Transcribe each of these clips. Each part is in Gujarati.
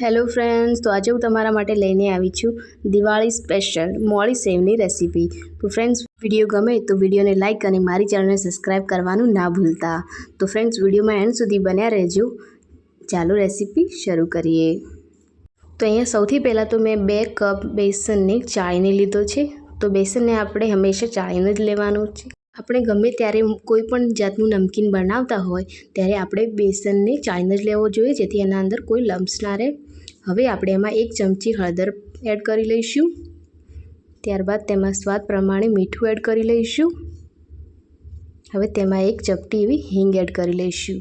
હેલો ફ્રેન્ડ્સ, તો આજે હું તમારા માટે લઈને આવી છું દિવાળી સ્પેશિયલ મોળી સેવની રેસીપી। તો ફ્રેન્ડ્સ, વિડીયો ગમે તો વિડીયોને લાઇક અને મારી ચેનલને સબસ્ક્રાઈબ કરવાનું ના ભૂલતા। તો ફ્રેન્ડ્સ, વિડીયોમાં એન્ડ સુધી બન્યા રહેજો। ચાલો રેસીપી શરૂ કરીએ। તો અહીંયા સૌથી પહેલાં તો મેં 2 કપ બેસનને ચાળીને લીધો છે। તો બેસનને આપણે હંમેશા ચાળીને જ લેવાનું છે। આપણે ગમે ત્યારે કોઈ પણ જાતનું નમકીન બનાવતા હોય ત્યારે આપણે બેસનને ચાળીને જ લેવો જોઈએ, જેથી એના અંદર કોઈ લમ્સ ના રહે। હવે આપણે એમાં 1 ચમચી હળદર એડ કરી લઈશું। ત્યારબાદ તેમાં સ્વાદ પ્રમાણે મીઠું એડ કરી લઈશું। હવે તેમાં 1 ચપટી એવી હિંગ એડ કરી લઈશું।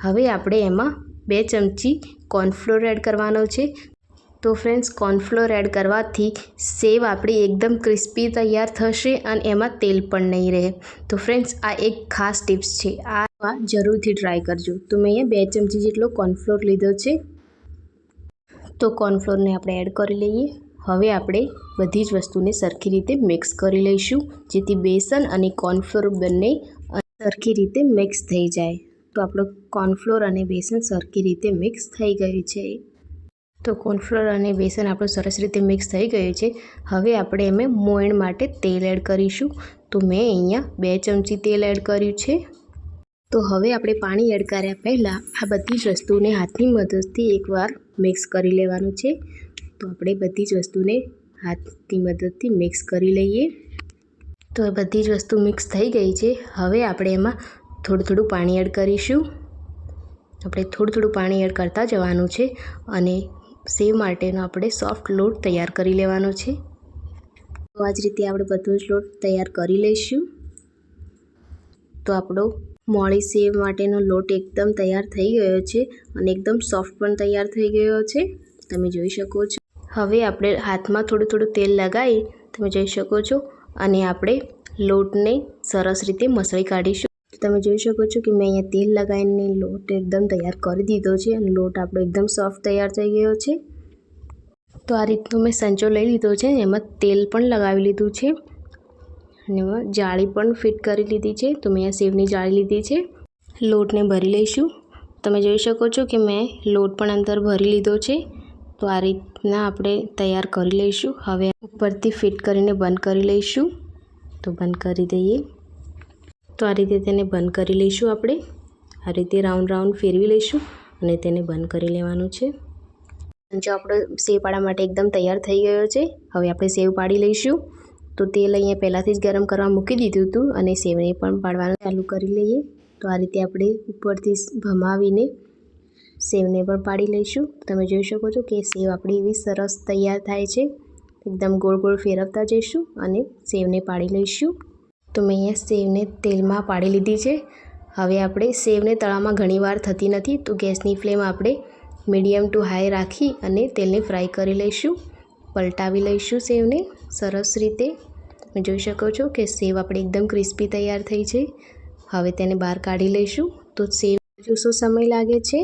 હવે આપણે એમાં 2 ચમચી કોર્નફ્લોર એડ કરવાનો છે। તો ફ્રેન્ડ્સ, કોર્નફ્લોર એડ કરવાથી સેવ આપણી એકદમ ક્રિસ્પી તૈયાર થશે અને એમાં તેલ પણ નહીં રહે। તો ફ્રેન્ડ્સ, આ એક ખાસ ટિપ્સ છે, આ જરૂરથી ટ્રાય કરજો। તો મેં અહીંયા 2 ચમચી જેટલો કોર્નફ્લોર લીધો છે। તો કોર્નફ્લોરને આપણે એડ કરી લઈએ। હવે આપણે બધી જ વસ્તુને સરખી રીતે મિક્સ કરી લઈશું, જેથી બેસન અને કોર્નફ્લોર બંને સરખી રીતે મિક્સ થઈ જાય। તો આપણો કોર્નફ્લોર અને બેસન સરખી રીતે મિક્સ થઈ ગયું છે। તો કોર્નફ્લોર અને બેસન આપણું સરસ રીતે મિક્સ થઈ ગયું છે। હવે આપણે એમાં મોયણ માટે તેલ એડ કરીશું। તો મેં અહીંયા 2 ચમચી તેલ એડ કર્યું છે। તો હવે આપણે પાણી એડ કર્યા પહેલાં આ બધી જ વસ્તુને હાથની મદદથી એકવાર મિક્સ કરી લેવાનું છે। તો આપણે બધી જ વસ્તુને હાથની મદદથી મિક્સ કરી લઈએ। તો એ બધી જ વસ્તુ મિક્સ થઈ ગઈ છે। હવે આપણે એમાં થોડું પાણી એડ કરીશું। આપણે થોડું પાણી એડ કરતા જવાનું છે અને સેવ માટેનો આપણે સોફ્ટ લોટ તૈયાર કરી લેવાનો છે। તો આ જ રીતે આપણે બધો જ લોટ તૈયાર કરી લઈશું। તો આપણો મોળી સેવ માટેનો લોટ એકદમ તૈયાર થઈ ગયો છે અને એકદમ સોફ્ટ પણ તૈયાર થઈ ગયો છે, તમે જોઈ શકો છો। હવે આપણે હાથમાં થોડું તેલ લગાવી તમે જોઈ શકો છો અને આપણે લોટને સરસ રીતે મસળી કાઢીશું। તમે જોઈ શકો છો કે મેં અહીંયા તેલ લગાવીને લોટ એકદમ તૈયાર કરી દીધો છે અને લોટ આપણો એકદમ સોફ્ટ તૈયાર થઈ ગયો છે। તો આ રીતનો મેં સંચો લઈ લીધો છે, એમાં તેલ પણ લગાવી લીધું છે અને એમાં જાળી પણ ફિટ કરી લીધી છે। તો મેં આ સેવની જાળી લીધી છે। લોટને ભરી લઈશું। તમે જોઈ શકો છો કે મેં લોટ પણ અંદર ભરી લીધો છે। તો આ રીતના આપણે તૈયાર કરી લઈશું। હવે ઉપરથી ફિટ કરીને બંધ કરી લઈશું। તો બંધ કરી દઈએ। તો આ રીતે તેને બંધ કરી લઈશું। આપણે આ રીતે રાઉન્ડ ફેરવી લઈશું અને તેને બંધ કરી લેવાનું છે। જો આપણો સેવ પાડવા માટે એકદમ તૈયાર થઈ ગયો છે। હવે આપણે સેવ પાડી લઈશું। તો તેલ અહીંયા પહેલાંથી જ ગરમ કરવા મૂકી દીધું હતું અને સેવને પણ પાડવાનું ચાલુ કરી લઈએ। તો આ રીતે આપણે ઉપરથી ભમાવીને સેવને પણ પાડી લઈશું। તમે જોઈ શકો છો કે સેવ આપણી એવી સરસ તૈયાર થાય છે। એકદમ ગોળ ફેરવતા જઈશું અને સેવને પાડી લઈશું। તો મેં અહીંયા સેવને તેલમાં પાડી લીધી છે। હવે આપણે સેવને તળામાં ઘણીવાર થતી નથી, તો ગેસની ફ્લેમ આપણે મીડિયમ ટુ હાઈ રાખી અને તેલને ફ્રાય કરી લઈશું। પલટાવી લઈશું સેવને સરસ રીતે। તમે જોઈ શકો છો કે સેવ આપણી એકદમ ક્રિસ્પી તૈયાર થઈ છે। હવે તેને બહાર કાઢી લઈશું। તો સેવ જોશો સમય લાગે છે,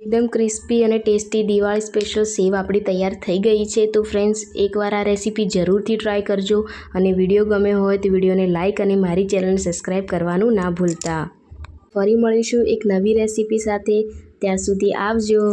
એકદમ ક્રિસ્પી અને ટેસ્ટી દિવાળી સ્પેશિયલ સેવ આપણી તૈયાર થઈ ગઈ છે। તો ફ્રેન્ડ્સ, એકવાર આ રેસીપી જરૂરથી ટ્રાય કરજો અને વિડીયો ગમે હોય તો વિડીયોને લાઇક અને મારી ચેનલને સબસ્ક્રાઈબ કરવાનું ના ભૂલતા। ફરી મળીશું એક નવી રેસીપી સાથે। ત્યાં સુધી આવજો।